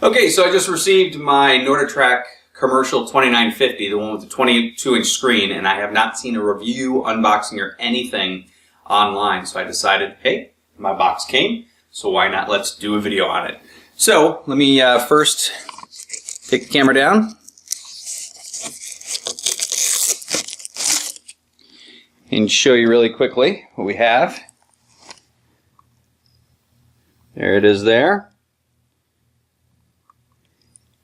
Okay, so I just received my NordicTrack commercial 2950, the one with the 22-inch screen, and I have not seen a review, unboxing, or anything online. So I decided, hey, my box came, so why not let's do a video on it. So let me first take the camera down and show you really quickly what we have. There it is there.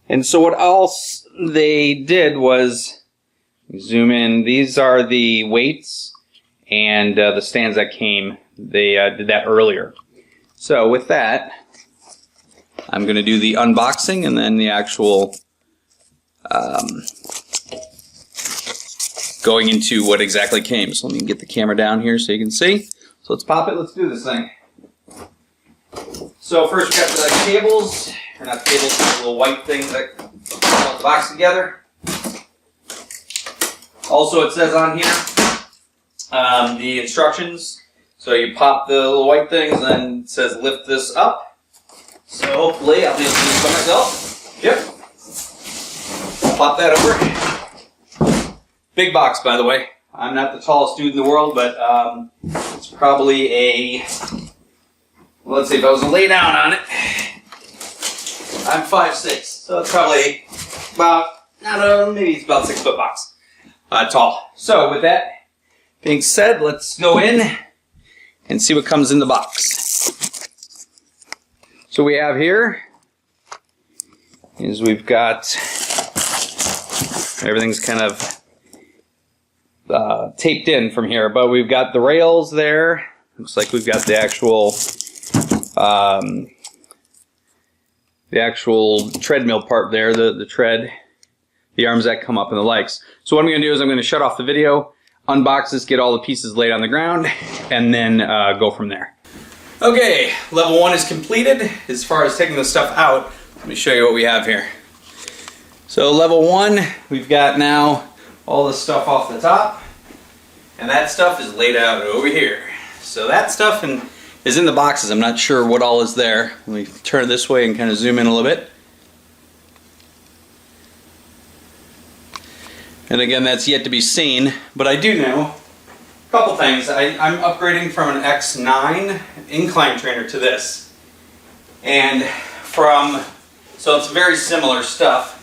And so what else they did was, zoom in, these are the weights and the stands that came. They did that earlier. So with that, I'm going to do the unboxing and then the actual going into what exactly came. So let me get the camera down here so you can see. So let's pop it, let's do this thing. So first we got the cables, or not cables, the little white things that hold the box together. Also it says on here the instructions. So you pop the little white things and then it says lift this up. So hopefully I'll be able to do this by myself. Yep. Pop that over. Big box, by the way. I'm not the tallest dude in the world, but it's probably a, well, let's see, if I was to lay down on it, I'm 5'6", so it's probably about, I don't know, maybe it's about 6 foot box tall. So with that being said, let's go in and see what comes in the box. So we have here is we've got, everything's kind of taped in from here, but we've got the rails there. Looks like we've got the actual treadmill part there, the tread, the arms that come up and the likes. So what I'm going to do is I'm going to shut off the video, unbox this, get all the pieces laid on the ground, and then go from there. Okay, level 1 is completed. As far as taking the stuff out, let me show you what we have here. So level 1, we've got now all the stuff off the top, and that stuff is laid out over here. So that stuff is in the boxes. I'm not sure what all is there. Let me turn it this way and kind of zoom in a little bit. And again, that's yet to be seen, but I do know a couple things. I'm upgrading from an X9 incline trainer to this. And so it's very similar stuff.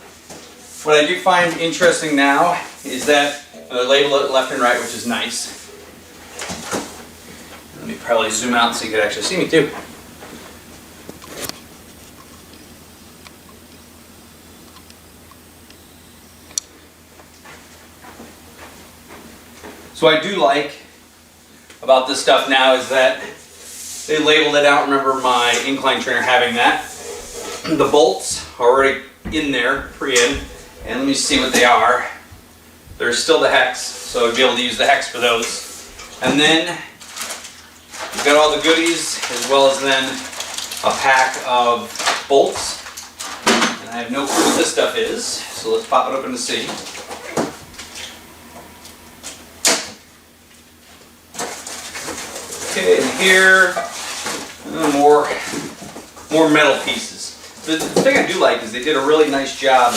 What I do find interesting now is that they label it left and right, which is nice. Let me probably zoom out so you can actually see me too. So what I do like about this stuff now is that they labeled it out. Remember my incline trainer having that. The bolts are already in there, pre-in. And let me see what they are. There's still the hex, so I'd be able to use the hex for those. And then we've got all the goodies, as well as then a pack of bolts. And I have no clue what this stuff is, so let's pop it open to see. Okay, and here, more metal pieces. The thing I do like is they did a really nice job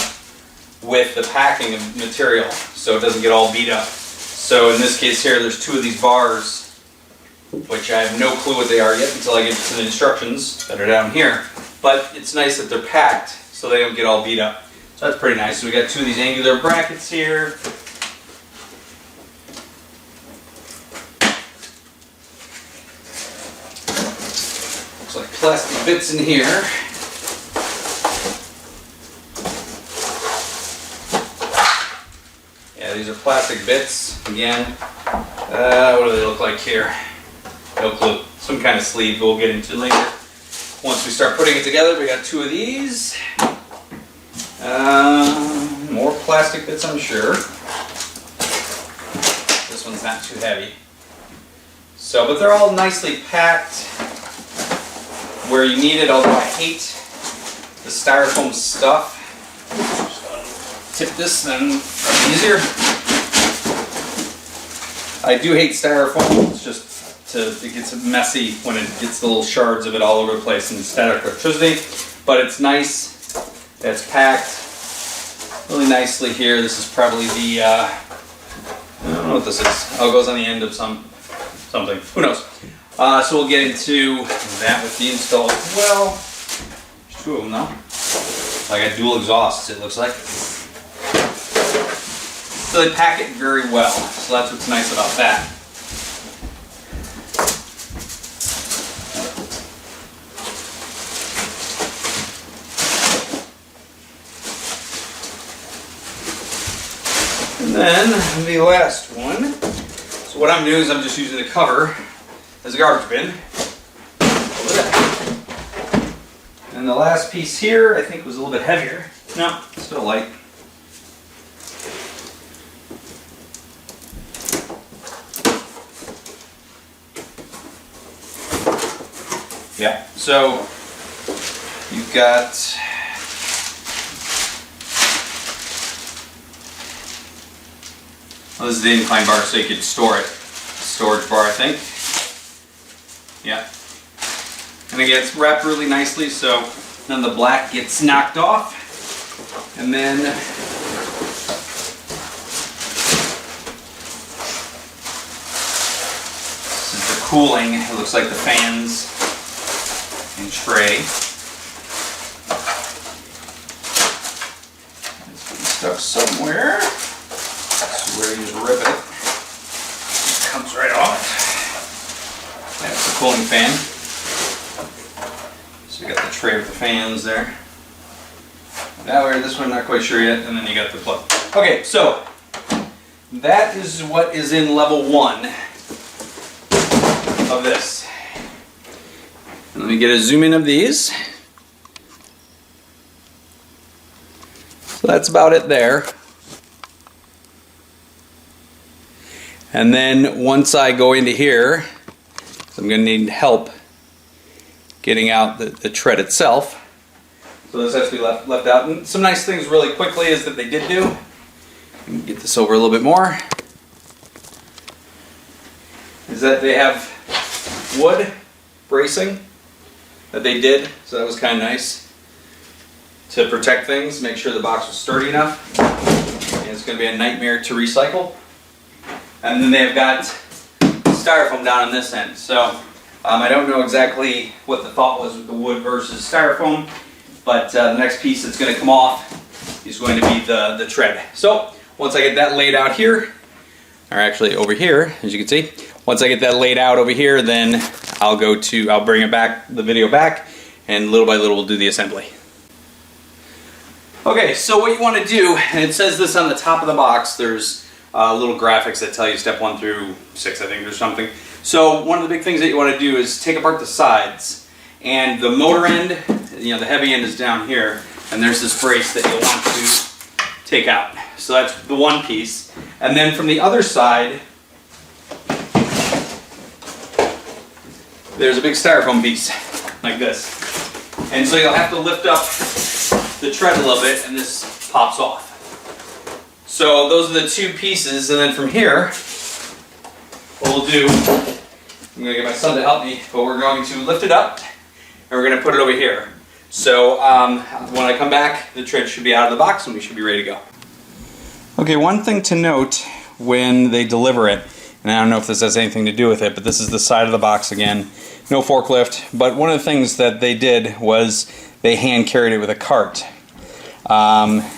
with the packing of material so it doesn't get all beat up. So in this case here, there's 2 of these bars, which I have no clue what they are yet until I get to the instructions that are down here. But it's nice that they're packed so they don't get all beat up. So that's pretty nice. So we got 2 of these angular brackets here. Looks like plastic bits in here. These are plastic bits, again. What do they look like here? No clue. Some kind of sleeve we'll get into later. Once we start putting it together, we got 2 of these. More plastic bits, I'm sure. This one's not too heavy. So, but they're all nicely packed where you need it, although I hate the styrofoam stuff. Tip this, then easier. I do hate styrofoam. It's just it gets messy when it gets the little shards of it all over the place and static electricity. But it's nice It's packed really nicely here. This is probably the, I don't know what this is. Oh, it goes on the end of something. Who knows? So we'll get into that with the install as well. There's two of them now. I got dual exhausts, it looks like. So they pack it very well. So that's what's nice about that. And then the last one. So what I'm doing is I'm just using the cover as a garbage bin. Over there. And the last piece here I think was a little bit heavier. No, still light. Yeah, so you've got this is the incline bar, so you could store it. Storage bar, I think. Yeah. And again, it's wrapped really nicely, so none of the black gets knocked off. And then this is the cooling. It looks like the fans and tray. It's been stuck somewhere. So where you just rip it, it comes right off. That's the cooling fan. So you got the tray with the fans there. That way, this one not quite sure yet, and then you got the plug. Okay, so that is what is in level 1 of this. And let me get a zoom in of these. So that's about it there. And then once I go into here, I'm going to need help getting out the tread itself. So this has to be left out. And some nice things really quickly is that they did do. Let me get this over a little bit more. Is that they have wood bracing that they did. So that was kind of nice to protect things, make sure the box was sturdy enough. And it's going to be a nightmare to recycle. And then they've got styrofoam down on this end. So I don't know exactly what the thought was with the wood versus styrofoam, but the next piece that's going to come off is going to be the tread. So once I get that laid out here, or actually over here, as you can see, once I get that laid out over here, then I'll bring it back, the video back, and little by little we'll do the assembly. Okay, so what you want to do, and it says this on the top of the box, there's little graphics that tell you step 1 through 6, I think, or something. So one of the big things that you want to do is take apart the sides, and the motor end, you know, the heavy end is down here, and there's this brace that you'll want to take out. So that's the one piece. And then from the other side, there's a big styrofoam piece, like this. And so you'll have to lift up the tread a little bit, and this pops off. So those are the two pieces, and then from here, what we'll do, I'm going to get my son to help me, but we're going to lift it up, and we're going to put it over here. So when I come back, the tread should be out of the box, and we should be ready to go. Okay, one thing to note when they deliver it, and I don't know if this has anything to do with it, but this is the side of the box again. No forklift, but one of the things that they did was they hand carried it with a cart.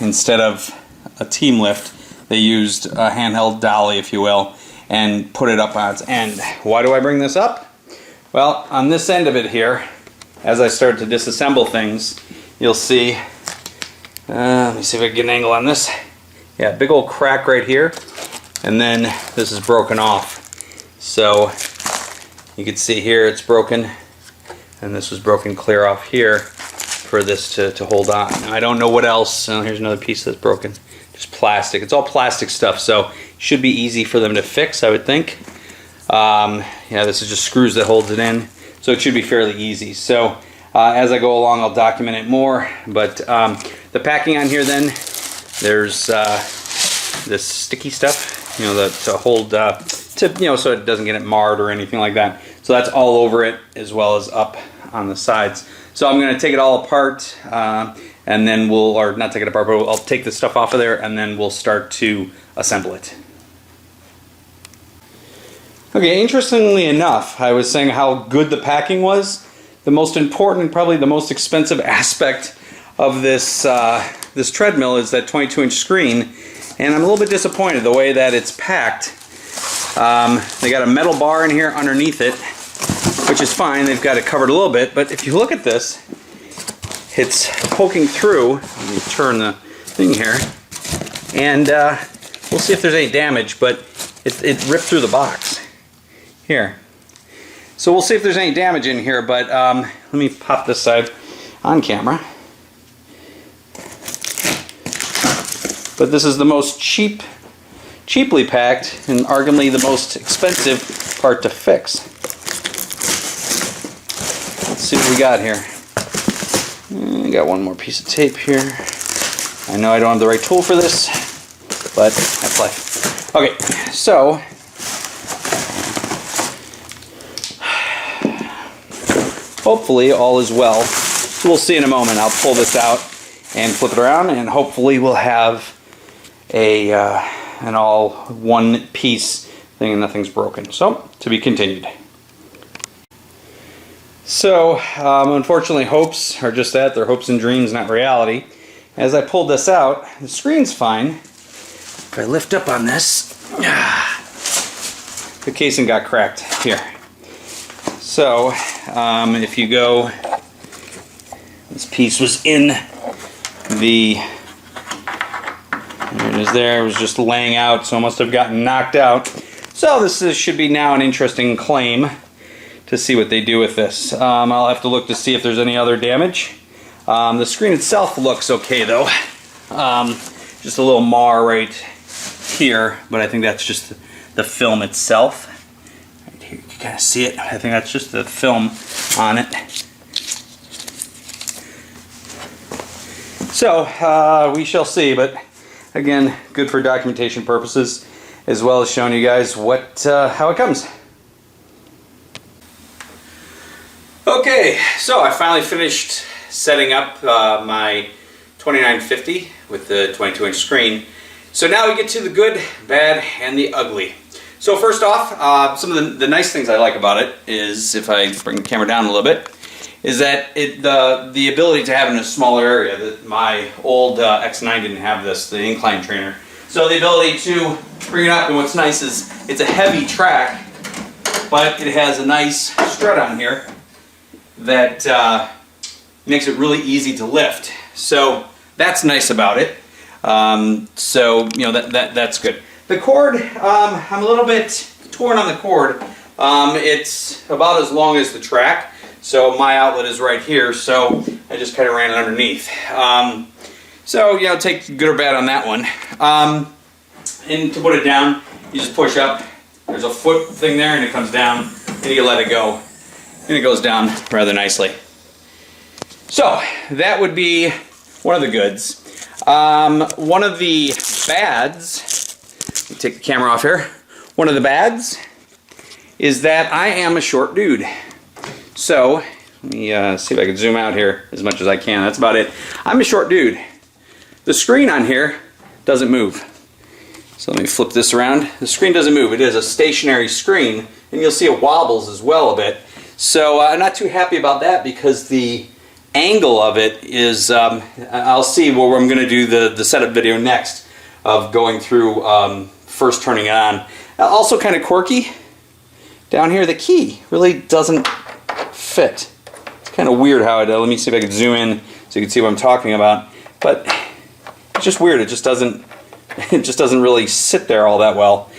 Instead of a team lift, they used a handheld dolly, if you will, and put it up on its end. Why do I bring this up? Well, on this end of it here, as I start to disassemble things, you'll see, let me see if I can get an angle on this. Yeah, big old crack right here, and then this is broken off. So you can see here it's broken, and this was broken clear off here for this to hold on. Now, I don't know what else. Oh, here's another piece that's broken. Just plastic. It's all plastic stuff, so it should be easy for them to fix, I would think. Yeah, this is just screws that holds it in, so it should be fairly easy. So as I go along, I'll document it more. But the packing on here, then there's this sticky stuff, you know, to hold, so it doesn't get it marred or anything like that. So that's all over it, as well as up on the sides. So I'm going to take it all apart, and then we'll, or not take it apart, but I'll take the stuff off of there, and then we'll start to assemble it. Okay, interestingly enough, I was saying how good the packing was. The most important, probably the most expensive aspect of this this treadmill is that 22-inch screen, and I'm a little bit disappointed the way that it's packed. They got a metal bar in here underneath it, which is fine. They've got it covered a little bit, but if you look at this, it's poking through. Let me turn the thing here, and we'll see if there's any damage, but it ripped through the box. Here. So we'll see if there's any damage in here, but let me pop this side on camera. But this is the most cheaply packed and arguably the most expensive part to fix. Let's see what we got here. I got one more piece of tape here. I know I don't have the right tool for this, but that's life. Okay, so hopefully all is well. So we'll see in a moment. I'll pull this out and flip it around, and hopefully we'll have an all one piece thing and nothing's broken. So, to be continued. So, unfortunately hopes are just that. They're hopes and dreams, not reality. As I pulled this out, the screen's fine. If I lift up on this, the casing got cracked here. So, if you go, this piece was in the, there it is there, it was just laying out, so it must have gotten knocked out. So this should be now an interesting claim to see what they do with this. I'll have to look to see if there's any other damage. The screen itself looks okay though. Just a little mar right here, but I think that's just the film itself. You can kind of see it. I think that's just the film on it. So we shall see, but again, good for documentation purposes, as well as showing you guys what how it comes. Okay, so I finally finished setting up my 2950 with the 22-inch screen. So now we get to the good, bad, and the ugly. So first off, some of the nice things I like about it is, if I bring the camera down a little bit, is that the ability to have it in a smaller area. That my old X9 didn't have this, the incline trainer. So the ability to bring it up, and what's nice is it's a heavy track, but it has a nice strut on here that makes it really easy to lift. So that's nice about it. So you know that's good. The cord, I'm a little bit torn on the cord. It's about as long as the track, so my outlet is right here, so I just kind of ran it underneath. So you know, take good or bad on that one. And to put it down, you just push up. There's a foot thing there, and it comes down, and you let it go, and it goes down rather nicely. So that would be one of the goods. One of the bads, let me take the camera off here. One of the bads is that I am a short dude. So let me see if I can zoom out here as much as I can. That's about it. I'm a short dude. The screen on here doesn't move. So let me flip this around. The screen doesn't move. It is a stationary screen, and you'll see it wobbles as well a bit. So I'm not too happy about that, because the angle of it is, I'll see where I'm going to do the setup video next of going through first turning it on. Also kind of quirky. Down here the key really doesn't fit. It's kind of weird how it, let me see if I can zoom in so you can see what I'm talking about. But it's just weird, it just doesn't really sit there all that well.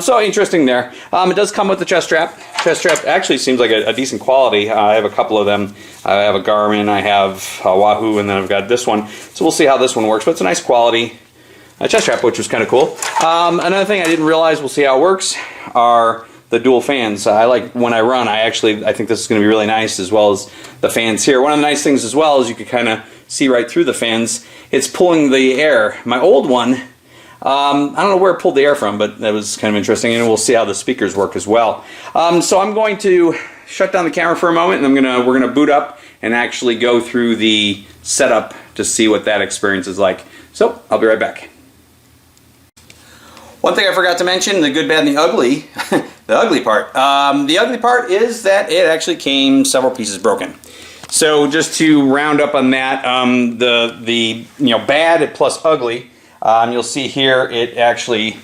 So interesting there. It does come with the chest strap. Chest strap actually seems like a decent quality. I have a couple of them. I have a Garmin, I have a Wahoo, and then I've got this one. So we'll see how this one works, but it's a nice quality chest strap, which was kind of cool. Another thing I didn't realize, we'll see how it works, are the dual fans. I like, when I run, I think this is going to be really nice, as well as the fans here. One of the nice things as well is you can kind of see right through the fans. It's pulling the air. My old one, I don't know where it pulled the air from, but that was kind of interesting, and we'll see how the speakers work as well. So I'm going to shut down the camera for a moment, and we're gonna boot up and actually go through the setup to see what that experience is like. So I'll be right back. One thing I forgot to mention, the good, bad, and the ugly, the ugly part. The ugly part is that it actually came several pieces broken. So just to round up on that, the bad plus ugly, you'll see here it actually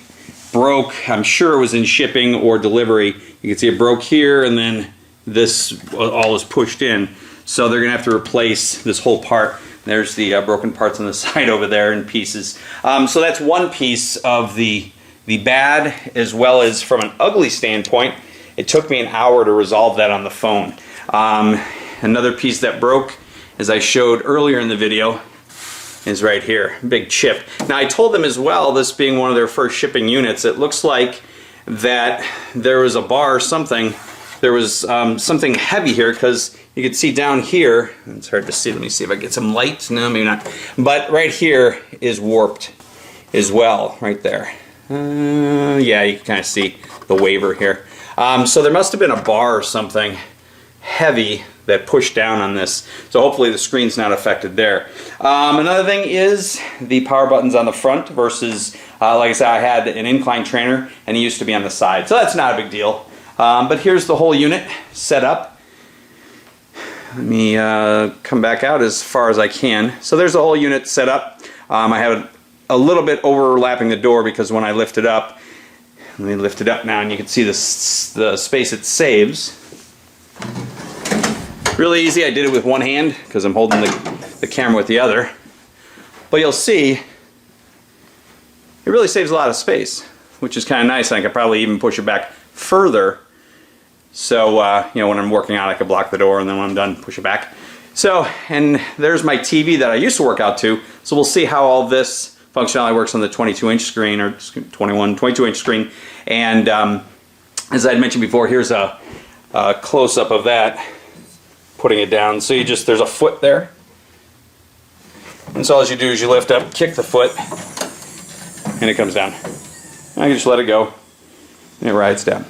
broke. I'm sure it was in shipping or delivery. You can see it broke here, and then this all is pushed in. So they're gonna have to replace this whole part. There's the broken parts on the side over there in pieces. So that's one piece of the bad, as well as from an ugly standpoint. It took me an hour to resolve that on the phone. Another piece that broke, as I showed earlier in the video, is right here, big chip. Now I told them as well, this being one of their first shipping units, it looks like that there was a bar or something, there was something heavy here, because you can see down here, it's hard to see, let me see if I get some light, no maybe not, but right here is warped as well, right there. Yeah, you can kind of see the waver here. So there must have been a bar or something heavy that pushed down on this. So hopefully the screen's not affected there. Another thing is the power buttons on the front versus, like I said, I had an incline trainer and it used to be on the side. So that's not a big deal. But here's the whole unit set up. Let me come back out as far as I can. So there's the whole unit set up. I have it a little bit overlapping the door because when I lift it up, let me lift it up now and you can see the space it saves. Really easy. I did it with one hand because I'm holding the camera with the other. But you'll see it really saves a lot of space, which is kind of nice. I could probably even push it back further. So when I'm working out, I could block the door, and then when I'm done, push it back. So, and there's my TV that I used to work out to. So we'll see how all this functionality works on the 22-inch screen, or 22-inch screen. And as I had mentioned before, here's a close-up of that, putting it down. So there's a foot there. And so all you do is you lift up, kick the foot, and it comes down. I can just let it go, and it rides down.